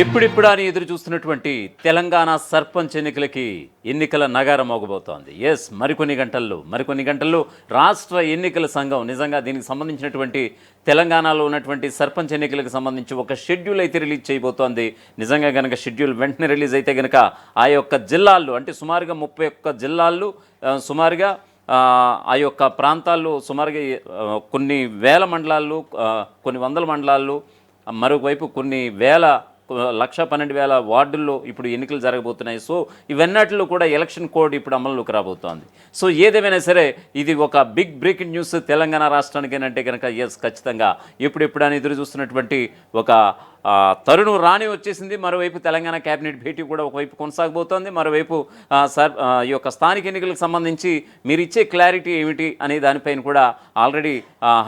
ఎప్పుడెప్పుడు అని ఎదురు చూస్తున్నటువంటి తెలంగాణ సర్పంచ్ ఎన్నికల నగారం మోగబోతోంది. ఎస్, మరికొన్ని గంటల్లో రాష్ట్ర ఎన్నికల సంఘం నిజంగా దీనికి సంబంధించినటువంటి తెలంగాణలో ఉన్నటువంటి సర్పంచ్ ఎన్నికలకు సంబంధించి ఒక షెడ్యూల్ అయితే రిలీజ్ చేయబోతోంది. నిజంగా కనుక షెడ్యూల్ వెంటనే రిలీజ్ అయితే కనుక ఆ యొక్క జిల్లాల్లో అంటే సుమారుగా 31 జిల్లాల్లో సుమారుగా ఆ యొక్క ప్రాంతాల్లో సుమారుగా కొన్ని వేల మండలాల్లో కొన్ని వందల మండలాల్లో మరోవైపు కొన్ని వేల 1,12,000 వార్డుల్లో ఇప్పుడు ఎన్నికలు జరగబోతున్నాయి. సో ఇవన్నిటిలో కూడా ఎలక్షన్ కోడ్ ఇప్పుడు అమల్లోకి రాబోతోంది. సో ఏదేమైనా సరే ఇది ఒక బిగ్ బ్రేకింగ్ న్యూస్ తెలంగాణ రాష్ట్రానికి అంటే కనుక ఎస్ ఖచ్చితంగా ఎప్పుడెప్పుడు అని ఎదురు చూస్తున్నటువంటి ఒక తరుణం రాని వచ్చేసింది. మరోవైపు తెలంగాణ కేబినెట్ భేటీ కూడా ఒకవైపు కొనసాగబోతోంది. మరోవైపు ఈ యొక్క స్థానిక ఎన్నికలకు సంబంధించి మీరు ఇచ్చే క్లారిటీ ఏమిటి అనే దానిపైన కూడా ఆల్రెడీ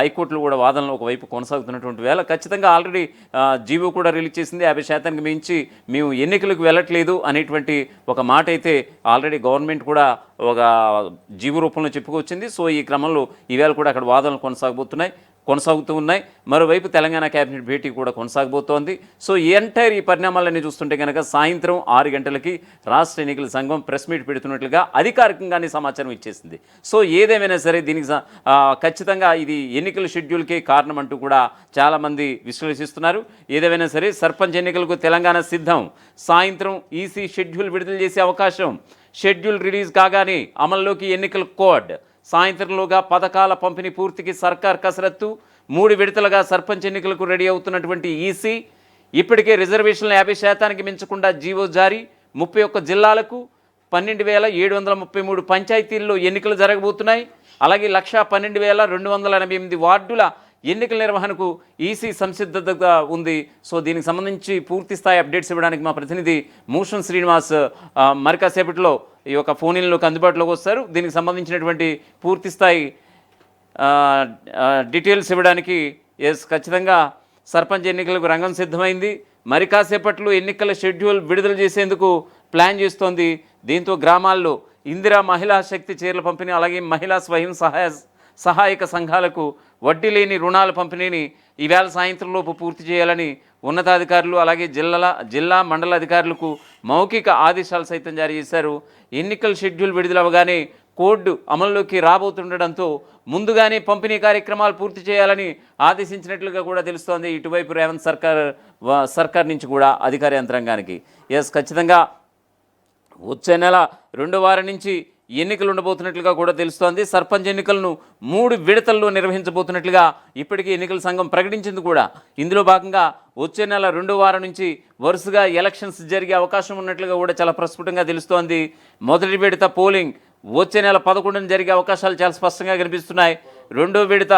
హైకోర్టులో కూడా వాదనలు ఒకవైపు కొనసాగుతున్నటువంటి వేళ ఖచ్చితంగా ఆల్రెడీ జీవో కూడా రిలీజ్ చేసింది. 50% మించి మేము ఎన్నికలకు వెళ్ళట్లేదు అనేటువంటి ఒక మాట అయితే ఆల్రెడీ గవర్నమెంట్ కూడా ఒక జీవో రూపంలో చెప్పుకొచ్చింది. సో ఈ క్రమంలో ఈవేళ కూడా అక్కడ వాదనలు కొనసాగుతూ ఉన్నాయి. మరోవైపు తెలంగాణ కేబినెట్ భేటీ కూడా కొనసాగబోతోంది. సో ఈ పరిణామాలన్నీ చూస్తుంటే కనుక సాయంత్రం 6 గంటలకి రాష్ట్ర ఎన్నికల సంఘం ప్రెస్ మీట్ పెడుతున్నట్లుగా అధికారికంగానే సమాచారం ఇచ్చేసింది. సో ఏదేమైనా సరే దీనికి ఖచ్చితంగా ఇది ఎన్నికల షెడ్యూల్కే కారణం అంటూ కూడా చాలామంది విశ్లేషిస్తున్నారు. ఏదేమైనా సరే సర్పంచ్ ఎన్నికలకు తెలంగాణ సిద్ధం. సాయంత్రం ఈసీ షెడ్యూల్ విడుదల చేసే అవకాశం. షెడ్యూల్ రిలీజ్ కాగానే అమల్లోకి ఎన్నికల కోడ్. సాయంత్రంలోగా పథకాల పంపిణీ పూర్తికి సర్కార్ కసరత్తు. 3 విడతలుగా సర్పంచ్ ఎన్నికలకు రెడీ అవుతున్నటువంటి ఈసీ ఇప్పటికే రిజర్వేషన్లు 50% మించకుండా జీవో జారీ. 31 జిల్లాలకు 12,733 పంచాయతీల్లో ఎన్నికలు జరగబోతున్నాయి. అలాగే 1,12,288 వార్డుల ఎన్నికల నిర్వహణకు ఈసీ సంసిద్ధతగా ఉంది. సో దీనికి సంబంధించి పూర్తి స్థాయి అప్డేట్స్ ఇవ్వడానికి మా ప్రతినిధి మూషన్ శ్రీనివాస్ మరికాసేపట్లో ఈ యొక్క ఫోన్ ఇన్లోకి అందుబాటులోకి వస్తారు. దీనికి సంబంధించినటువంటి పూర్తి స్థాయి డీటెయిల్స్ ఇవ్వడానికి ఖచ్చితంగా సర్పంచ్ ఎన్నికలకు రంగం సిద్ధమైంది. మరి కాసేపట్లో ఎన్నికల షెడ్యూల్ విడుదల చేసేందుకు ప్లాన్ చేస్తోంది. దీంతో గ్రామాల్లో ఇందిరా మహిళా శక్తి చీరల పంపిణీ, అలాగే మహిళా స్వయం సహాయక సంఘాలకు వడ్డీ లేని రుణాల పంపిణీని ఈవేళ సాయంత్రంలోపు పూర్తి చేయాలని ఉన్నతాధికారులు అలాగే జిల్లా మండల అధికారులకు మౌఖిక ఆదేశాలు సైతం జారీ చేశారు. ఎన్నికల షెడ్యూల్ విడుదలవగానే కోడ్ అమల్లోకి రాబోతుండడంతో ముందుగానే పంపిణీ కార్యక్రమాలు పూర్తి చేయాలని ఆదేశించినట్లుగా కూడా తెలుస్తోంది. ఇటువైపు రేవంత్ సర్కార్ నుంచి కూడా అధికార యంత్రాంగానికి ఖచ్చితంగా వచ్చే నెల 2వ వారం నుంచి ఎన్నికలు ఉండబోతున్నట్లుగా కూడా తెలుస్తోంది. సర్పంచ్ ఎన్నికలను 3 విడతల్లో నిర్వహించబోతున్నట్లుగా ఇప్పటికీ ఎన్నికల సంఘం ప్రకటించింది కూడా. ఇందులో భాగంగా వచ్చే నెల 2వ వారం నుంచి వరుసగా ఎలక్షన్స్ జరిగే అవకాశం ఉన్నట్లుగా కూడా చాలా ప్రస్ఫుటంగా తెలుస్తోంది. మొదటి విడత పోలింగ్ వచ్చే నెల 11న జరిగే అవకాశాలు చాలా స్పష్టంగా కనిపిస్తున్నాయి. 2వ విడత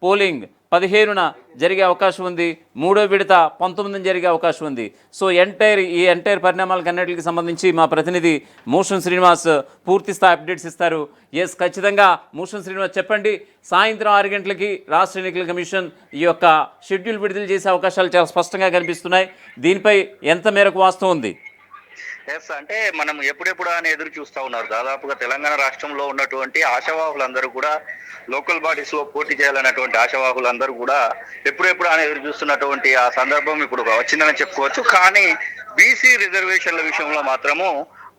పోలింగ్ 15న జరిగే అవకాశం ఉంది. 3వ విడత 19న జరిగే అవకాశం ఉంది. సో ఈ ఎంటైర్ పరిణామాలకు అన్నిటికి సంబంధించి మా ప్రతినిధి మూషన్ శ్రీనివాస్ పూర్తి స్థాయి అప్డేట్స్ ఇస్తారు. ఖచ్చితంగా మూషన్ శ్రీనివాస్ చెప్పండి. సాయంత్రం 6 గంటలకి రాష్ట్ర ఎన్నికల కమిషన్ ఈ యొక్క షెడ్యూల్ విడుదల చేసే అవకాశాలు చాలా స్పష్టంగా కనిపిస్తున్నాయి. దీనిపై ఎంత మేరకు వాస్తవం ఉంది? అంటే మనం ఎప్పుడెప్పుడు అని ఎదురు చూస్తూ ఉన్నారు. దాదాపుగా తెలంగాణ రాష్ట్రంలో ఉన్నటువంటి ఆశావాహులందరూ కూడా లోకల్ బాడీస్ లో పోటీ చేయాలన్నటువంటి ఆశావాహులందరూ కూడా ఎప్పుడెప్పుడు అని ఎదురు చూస్తున్నటువంటి ఆ సందర్భం ఇప్పుడు వచ్చిందని చెప్పుకోవచ్చు. కానీ బీసీ రిజర్వేషన్ల విషయంలో మాత్రము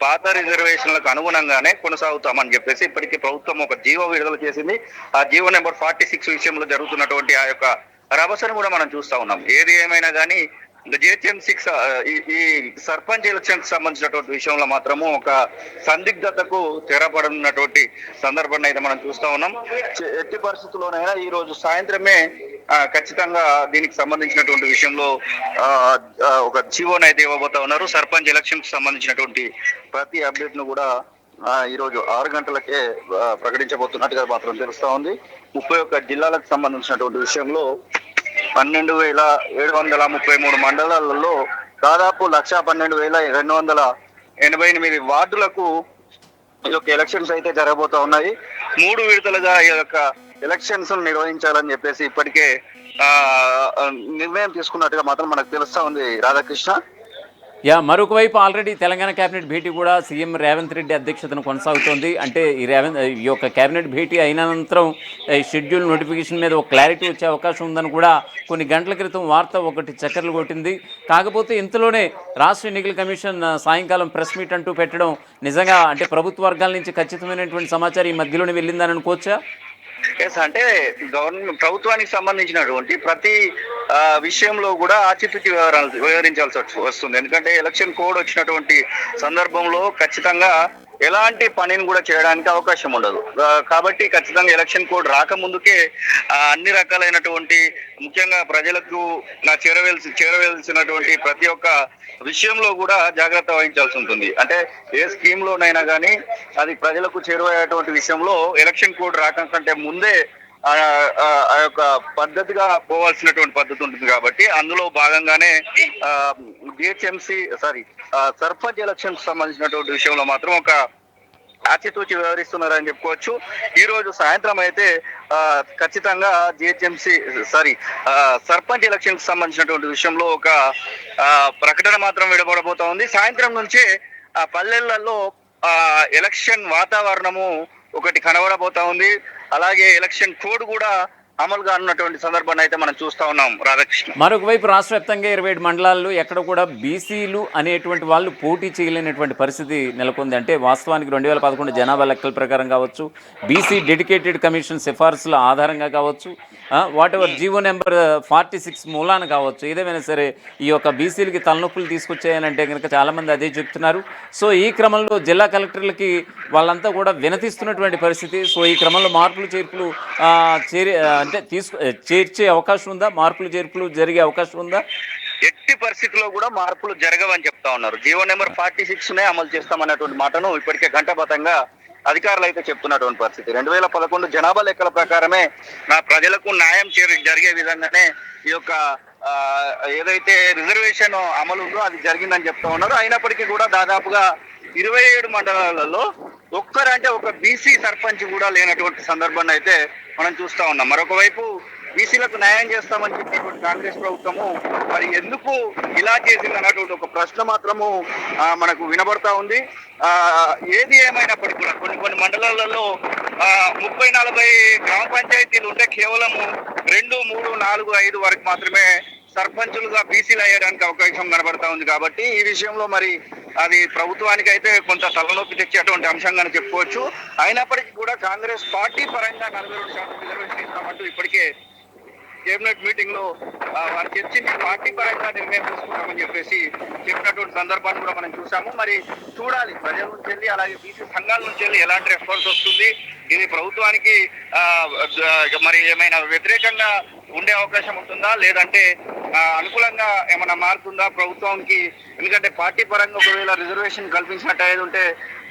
పాత రిజర్వేషన్లకు అనుగుణంగానే కొనసాగుతామని చెప్పేసి ఇప్పటికీ ప్రభుత్వం ఒక జీవో విడుదల చేసింది. ఆ జీవో నెంబర్ 46 విషయంలో జరుగుతున్నటువంటి ఆ యొక్క రభసను కూడా మనం చూస్తా ఉన్నాం. ఏది ఏమైనా కానీ జిహెచ్ఎంసీ ఈ సర్పంచ్ ఎలక్షన్ సంబంధించినటువంటి విషయంలో మాత్రము ఒక సందిగ్ధతకు తెరపడినటువంటి సందర్భాన్ని అయితే మనం చూస్తా ఉన్నాం. ఎట్టి పరిస్థితుల్లోనైనా ఈ రోజు సాయంత్రమే ఖచ్చితంగా దీనికి సంబంధించినటువంటి విషయంలో ఒక జీవోని అయితే ఇవ్వబోతా ఉన్నారు. సర్పంచ్ ఎలక్షన్ కి సంబంధించినటువంటి ప్రతి అప్డేట్ ను కూడా ఈ రోజు 6 గంటలకే ప్రకటించబోతున్నట్టుగా మాత్రం తెలుస్తా ఉంది. 31 జిల్లాలకు సంబంధించినటువంటి విషయంలో 12,733 మండలాలలో దాదాపు 1,12,288 వార్డులకు ఈ యొక్క ఎలక్షన్స్ అయితే జరగబోతా ఉన్నాయి. 3 విడతలుగా ఈ యొక్క ఎలక్షన్స్ నిర్వహించాలని చెప్పేసి ఇప్పటికే నిర్ణయం తీసుకున్నట్టుగా మాత్రం మనకు తెలుస్తా ఉంది. రాధాకృష్ణ, మరొక వైపు ఆల్రెడీ తెలంగాణ కేబినెట్ భేటీ కూడా సీఎం రేవంత్ రెడ్డి అధ్యక్షతను కొనసాగుతోంది. అంటే ఈ యొక్క కేబినెట్ భేటీ అయిన అనంతరం ఈ షెడ్యూల్ నోటిఫికేషన్ మీద ఒక క్లారిటీ వచ్చే అవకాశం ఉందని కూడా కొన్ని గంటల క్రితం వార్త ఒకటి చక్కర్లు కొట్టింది. కాకపోతే ఇంతలోనే రాష్ట్ర ఎన్నికల కమిషన్ సాయంకాలం ప్రెస్ మీట్ అంటూ పెట్టడం నిజంగా అంటే ప్రభుత్వ వర్గాల నుంచి ఖచ్చితమైనటువంటి సమాచారం ఈ మధ్యలోనే వెళ్ళిందని అనుకోవచ్చా? అంటే గవర్నమెంట్ ప్రభుత్వానికి సంబంధించినటువంటి ప్రతి విషయంలో కూడా ఆచితూచి వివరించాల్సి వస్తుంది. ఎందుకంటే ఎలక్షన్ కోడ్ వచ్చినటువంటి సందర్భంలో ఖచ్చితంగా ఎలాంటి పనిని కూడా చేయడానికి అవకాశం ఉండదు. కాబట్టి ఖచ్చితంగా ఎలక్షన్ కోడ్ రాకముందుకే అన్ని రకాలైనటువంటి ముఖ్యంగా ప్రజలకు చేరవేల్సినటువంటి ప్రతి ఒక్క విషయంలో కూడా జాగ్రత్త వహించాల్సి ఉంటుంది. అంటే ఏ స్కీమ్ లోనైనా కానీ అది ప్రజలకు చేరువయ్యేటువంటి విషయంలో ఎలక్షన్ కోడ్ రాకంటే ముందే ఆ యొక్క పద్ధతిగా పోవాల్సినటువంటి పద్ధతి ఉంటుంది. కాబట్టి అందులో భాగంగానే సర్పంచ్ ఎలక్షన్ సంబంధించినటువంటి విషయంలో మాత్రం ఒక ఆచితూచి వ్యవహరిస్తున్నారని చెప్పుకోవచ్చు. ఈ రోజు సాయంత్రం అయితే ఖచ్చితంగా సర్పంచ్ ఎలక్షన్ కి సంబంధించినటువంటి విషయంలో ఒక ప్రకటన మాత్రం విడబడబోతా ఉంది. సాయంత్రం నుంచే పల్లెలలో ఎలక్షన్ వాతావరణము ఒకటి కనబడబోతా ఉంది. అలాగే ఎలక్షన్ కోడ్ కూడా అమలు కానున్నటువంటి సందర్భాన్ని అయితే మనం చూస్తా ఉన్నాం. రాధాకృష్ణ, మరొక వైపు రాష్ట్ర వ్యాప్తంగా 27 మండలాల్లో ఎక్కడ కూడా బీసీలు అనేటువంటి వాళ్ళు పోటీ చేయలేనటువంటి పరిస్థితి నెలకొంది. అంటే వాస్తవానికి 2011 జనాభా లెక్కల ప్రకారం కావచ్చు, బీసీ డెడికేటెడ్ కమిషన్ సిఫార్సుల ఆధారంగా కావచ్చు, వాట్ ఎవర్ జీవో నెంబర్ 46 మూలాన కావచ్చు, ఏదేమైనా సరే ఈ యొక్క బీసీలకి తలనొప్పులు తీసుకొచ్చాయనంటే కనుక చాలామంది అదే చెప్తున్నారు. సో ఈ క్రమంలో జిల్లా కలెక్టర్లకి వాళ్ళంతా కూడా వినతిస్తున్నటువంటి పరిస్థితి. సో ఈ క్రమంలో మార్పులు చేర్పులు చేర్చే అవకాశం ఉందా? మార్పులు చేర్పులు జరిగే అవకాశం ఉందా? ఎట్టి పరిస్థితుల్లో కూడా మార్పులు జరగవని చెప్తా ఉన్నారు. జీవో నెంబర్ 46నే అమలు చేస్తామన్నటువంటి మాటను ఇప్పటికే ఘంటాబద్ధంగా అధికారులు అయితే చెప్తున్నటువంటి పరిస్థితి. 2011 జనాభా లెక్కల ప్రకారమే ప్రజలకు న్యాయం జరిగే విధంగానే ఈ యొక్క ఏదైతే రిజర్వేషన్ అమలు ఉందో అది జరిగిందని చెప్తా ఉన్నారు. అయినప్పటికీ కూడా దాదాపుగా 27 మండలాలలో ఒక్కరంటే ఒక బీసీ సర్పంచ్ కూడా లేనటువంటి సందర్భాన్ని అయితే మనం చూస్తా ఉన్నాం. మరొక వైపు బీసీలకు న్యాయం చేస్తామని చెప్పినటువంటి కాంగ్రెస్ ప్రభుత్వము మరి ఎందుకు ఇలా చేసింది అన్నటువంటి ఒక ప్రశ్న మాత్రము మనకు వినబడతా ఉంది. ఏది ఏమైనప్పటికీ కూడా కొన్ని మండలాలలో 30-40 గ్రామ పంచాయతీలు ఉంటే కేవలము 2, 3, 4, 5 వరకు మాత్రమే సర్పంచులుగా బీసీలు అయ్యడానికి అవకాశం కనబడతా ఉంది. కాబట్టి ఈ విషయంలో మరి అది ప్రభుత్వానికి అయితే కొంత తలనొప్పి తెచ్చేటువంటి అంశంగానే చెప్పుకోవచ్చు. అయినప్పటికీ కూడా కాంగ్రెస్ పార్టీ పరంగా 42% రిజర్వేషన్ ఇస్తామంటూ ఇప్పటికే కేబినెట్ మీటింగ్ లో వారు చర్చించి పార్టీ పరంగా నిర్ణయం తీసుకుంటామని చెప్పేసి చెప్పినటువంటి సందర్భాన్ని కూడా మనం చూసాము. మరి చూడాలి ప్రజల నుంచి వెళ్ళి అలాగే బీసీ సంఘాల నుంచి వెళ్ళి ఎలాంటి రెస్పాన్స్ వస్తుంది. ఇది ప్రభుత్వానికి మరి ఏమైనా వ్యతిరేకంగా ఉండే అవకాశం ఉంటుందా, లేదంటే అనుకూలంగా ఏమైనా మారుతుందా ప్రభుత్వానికి? ఎందుకంటే పార్టీ పరంగా ఒకవేళ రిజర్వేషన్ కల్పించినట్టు అయ్యేది ఉంటే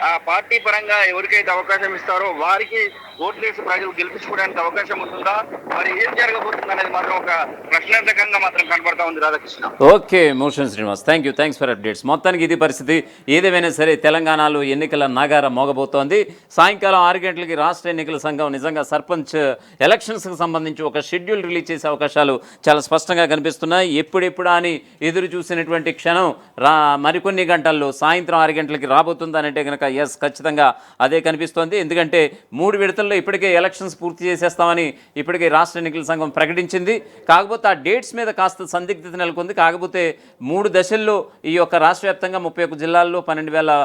ఆ పార్టీ పరంగా ఎవరికైతే అవకాశం ఇస్తారో వారికి ఓట్లేసి ప్రజలు గెలిపించుకోవడానికి అవకాశం ఉంటుందా, మరి ఏం జరగబోతుంది అనేది మాత్రం ఒక ప్రశ్నార్థకంగా మాత్రం కనబడతా ఉంది. Radhakrishna, okay motion Srinivas, thanks for updates. మొత్తానికి ఇది పరిస్థితి. ఏదేమైనా సరే తెలంగాణలో ఎన్నికల నగార మోగబోతోంది. సాయంకాలం 6 గంటలకి రాష్ట్ర ఎన్నికల సంఘం నిజంగా సర్పంచ్ ఎలక్షన్స్కి సంబంధించి ఒక షెడ్యూల్ రిలీజ్ చేసే అవకాశాలు చాలా స్పష్టంగా కనిపిస్తున్నాయి. ఎప్పుడెప్పుడు అని ఎదురు చూసినటువంటి క్షణం మరికొన్ని గంటల్లో సాయంత్రం 6 గంటలకి రాబోతుందని అంటే కనుక ఖచ్చితంగా అదే కనిపిస్తోంది. ఎందుకంటే 3 విడతల్లో ఇప్పటికే ఎలక్షన్స్ పూర్తి చేసేస్తామని ఇప్పటికే రాష్ట్ర ఎన్నికల సంఘం ప్రకటించింది. కాకపోతే ఆ డేట్స్ మీద కాస్త సందిగ్ధత నెలకొంది. కాకపోతే 3 దశల్లో ఈ యొక్క రాష్ట్ర వ్యాప్తంగా 31 జిల్లాల్లో 12,000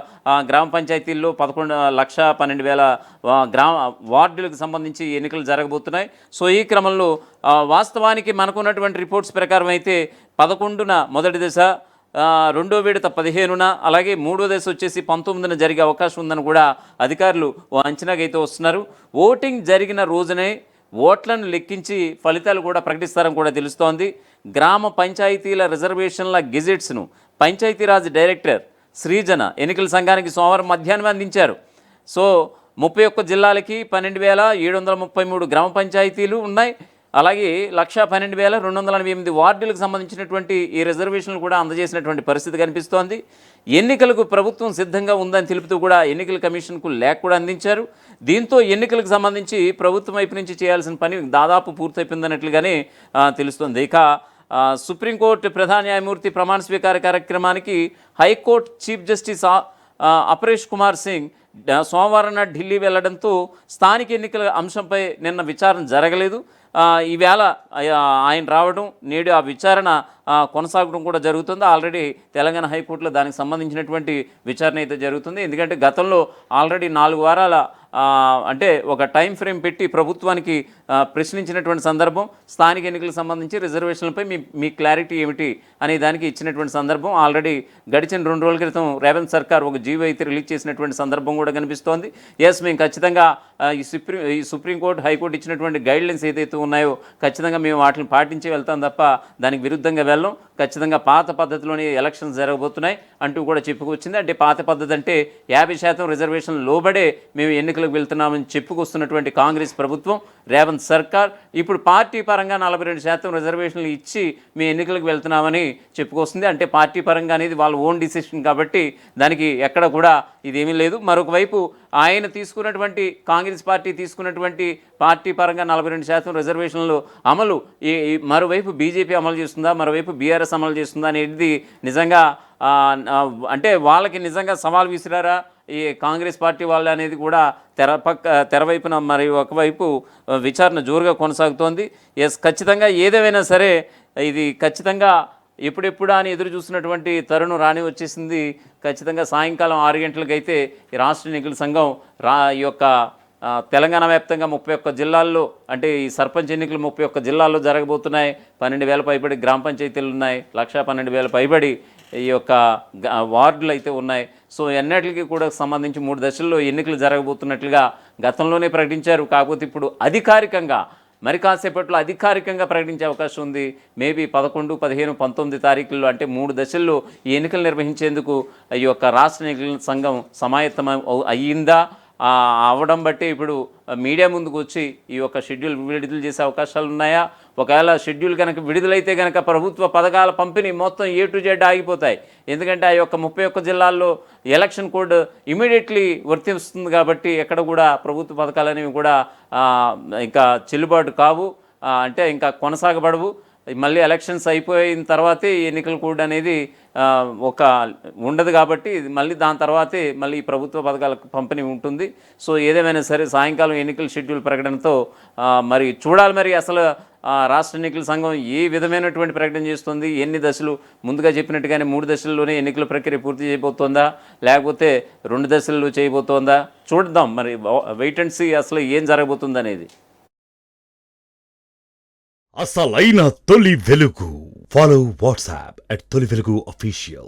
గ్రామ పంచాయతీల్లో 11,12,000 గ్రామ వార్డులకు సంబంధించి ఎన్నికలు జరగబోతున్నాయి. సో ఈ క్రమంలో వాస్తవానికి మనకున్నటువంటి రిపోర్ట్స్ ప్రకారం అయితే 11న మొదటి దశ, 2వ విడత 15న, అలాగే 3వ దశ వచ్చేసి 19న జరిగే అవకాశం ఉందని కూడా అధికారులు అంచనాకైతే వస్తున్నారు. ఓటింగ్ జరిగిన రోజునే ఓట్లను లెక్కించి ఫలితాలు కూడా ప్రకటిస్తారని కూడా తెలుస్తోంది. గ్రామ పంచాయతీల రిజర్వేషన్ల గెజెట్స్ను పంచాయతీరాజ్ డైరెక్టర్ శ్రీజన ఎన్నికల సంఘానికి సోమవారం మధ్యాహ్నం అందించారు. సో 31 జిల్లాలకి 12,733 గ్రామ పంచాయతీలు ఉన్నాయి. అలాగే 1,12,248 వార్డులకు సంబంధించినటువంటి ఈ రిజర్వేషన్లు కూడా అందజేసినటువంటి పరిస్థితి కనిపిస్తోంది. ఎన్నికలకు ప్రభుత్వం సిద్ధంగా ఉందని తెలుపుతూ కూడా ఎన్నికల కమిషన్కు లేఖ కూడా అందించారు. దీంతో ఎన్నికలకు సంబంధించి ప్రభుత్వం వైపు నుంచి చేయాల్సిన పని దాదాపు పూర్తయిపోయిందన్నట్లుగానే తెలుస్తోంది. ఇక సుప్రీంకోర్టు ప్రధాన న్యాయమూర్తి ప్రమాణ స్వీకార కార్యక్రమానికి high court chief justice Aparesh Kumar Singh సోమవారం నాడు ఢిల్లీ వెళ్లడంతో స్థానిక ఎన్నికల అంశంపై నిన్న విచారణ జరగలేదు. ఈవేళ ఆయన రావడం, నేడు ఆ విచారణ కొనసాగడం కూడా జరుగుతుంది. ఆల్రెడీ తెలంగాణ హైకోర్టులో దానికి సంబంధించినటువంటి విచారణ అయితే జరుగుతుంది. ఎందుకంటే గతంలో ఆల్రెడీ 4 వారాల అంటే ఒక టైం ఫ్రేమ్ పెట్టి ప్రభుత్వానికి ప్రశ్నించినటువంటి సందర్భం, స్థానిక ఎన్నికలకు సంబంధించి రిజర్వేషన్లపై మీ క్లారిటీ ఏమిటి అనే దానికి ఇచ్చినటువంటి సందర్భం. ఆల్రెడీ గడిచిన 2 రోజుల క్రితం రేవంత్ సర్కార్ ఒక జీవో అయితే రిలీజ్ చేసినటువంటి సందర్భం కూడా కనిపిస్తోంది. మేము ఖచ్చితంగా ఈ సుప్రీంకోర్టు హైకోర్టు ఇచ్చినటువంటి గైడ్లైన్స్ ఏదైతే ఉన్నాయో ఖచ్చితంగా మేము వాటిని పాటించి వెళ్తాం తప్ప దానికి విరుద్ధంగా వెళ్ళం. ఖచ్చితంగా పాత పద్ధతిలోనే ఎలక్షన్స్ జరగబోతున్నాయి అంటూ కూడా చెప్పుకొచ్చింది. అంటే పాత పద్ధతి అంటే 50% రిజర్వేషన్ లోబడే మేము ఎన్నికలకు వెళ్తున్నామని చెప్పుకొస్తున్నటువంటి కాంగ్రెస్ ప్రభుత్వం, రేవంత్ సర్కార్ ఇప్పుడు పార్టీ పరంగా 42% రిజర్వేషన్లు ఇచ్చి మేము ఎన్నికలకు వెళ్తున్నామని చెప్పుకొస్తుంది. అంటే పార్టీ పరంగా అనేది వాళ్ళ ఓన్ డిసిషన్ కాబట్టి దానికి ఎక్కడ కూడా ఇదేమీ లేదు. మరొక వైపు ఆయన తీసుకున్నటువంటి కాంగ్రెస్ పార్టీ తీసుకున్నటువంటి పార్టీ పరంగా 42% రిజర్వేషన్లు అమలు మరోవైపు బీజేపీ అమలు చేస్తుందా, మరోవైపు బీఆర్ఎస్ అమలు చేస్తుందా అనేది నిజంగా అంటే వాళ్ళకి నిజంగా సవాల్ విసిరారా ఈ కాంగ్రెస్ పార్టీ వాళ్ళు అనేది కూడా తెరవైపున మరి ఒకవైపు విచారణ జోరుగా కొనసాగుతోంది. ఖచ్చితంగా ఏదేమైనా సరే ఇది ఖచ్చితంగా ఎప్పుడెప్పుడా అని ఎదురు చూస్తున్నటువంటి తరుణం రాని వచ్చేసింది. ఖచ్చితంగా సాయంకాలం 6 గంటలకైతే ఈ రాష్ట్ర ఎన్నికల సంఘం ఈ యొక్క తెలంగాణ వ్యాప్తంగా 31 జిల్లాల్లో అంటే ఈ సర్పంచ్ ఎన్నికలు 31 జిల్లాల్లో జరగబోతున్నాయి. 12,000 పైబడి గ్రామ పంచాయతీలు ఉన్నాయి, 1,12,000 పైబడి ఈ యొక్క వార్డులు అయితే ఉన్నాయి. సో ఎన్నటికి కూడా సంబంధించి 3 దశల్లో ఎన్నికలు జరగబోతున్నట్లుగా గతంలోనే ప్రకటించారు. కాకపోతే ఇప్పుడు అధికారికంగా మరి కాసేపట్లో అధికారికంగా ప్రకటించే అవకాశం ఉంది. మేబీ 11, 15, 19 తారీఖుల్లో అంటే 3 దశల్లో ఈ ఎన్నికలు నిర్వహించేందుకు ఈ యొక్క రాష్ట్ర ఎన్నికల సంఘం సమాయత్తం అయ్యిందా అవడం బట్టి ఇప్పుడు మీడియా ముందుకు వచ్చి ఈ యొక్క షెడ్యూల్ విడుదల చేసే అవకాశాలు ఉన్నాయా? ఒకవేళ షెడ్యూల్ కనుక విడుదలైతే కనుక ప్రభుత్వ పథకాల పంపిణీ మొత్తం A to Z ఆగిపోతాయి. ఎందుకంటే ఆ యొక్క 31 జిల్లాల్లో ఎలక్షన్ కోడ్ ఇమీడియట్లీ వర్తిస్తుంది కాబట్టి ఎక్కడ కూడా ప్రభుత్వ పథకాలు అనేవి కూడా ఇంకా చెల్లుబాటు కావు, అంటే ఇంకా కొనసాగబడవు. మళ్ళీ ఎలక్షన్స్ అయిపోయిన తర్వాతే ఎన్నికల కోడ్ అనేది ఒక ఉండదు కాబట్టి మళ్ళీ దాని తర్వాతే మళ్ళీ ప్రభుత్వ పథకాలకు పంపిణీ ఉంటుంది. సో ఏదేమైనా సరే సాయంకాలం ఎన్నికల షెడ్యూల్ ప్రకటనతో మరి చూడాలి మరి అసలు రాష్ట్ర ఎన్నికల సంఘం ఏ విధమైనటువంటి ప్రకటన చేస్తుంది, ఎన్ని దశలు ముందుగా చెప్పినట్టుగానే 3 దశల్లోనే ఎన్నికల ప్రక్రియ పూర్తి చేయబోతోందా లేకపోతే 2 దశల్లో చేయబోతోందా చూద్దాం. మరి వెయిట్ అండ్ సీ అసలు ఏం జరగబోతుంది అనేది. అసలైన తొలి వెలుగు. ఫాలో వాట్సాప్ @తొలి వెలుగు official.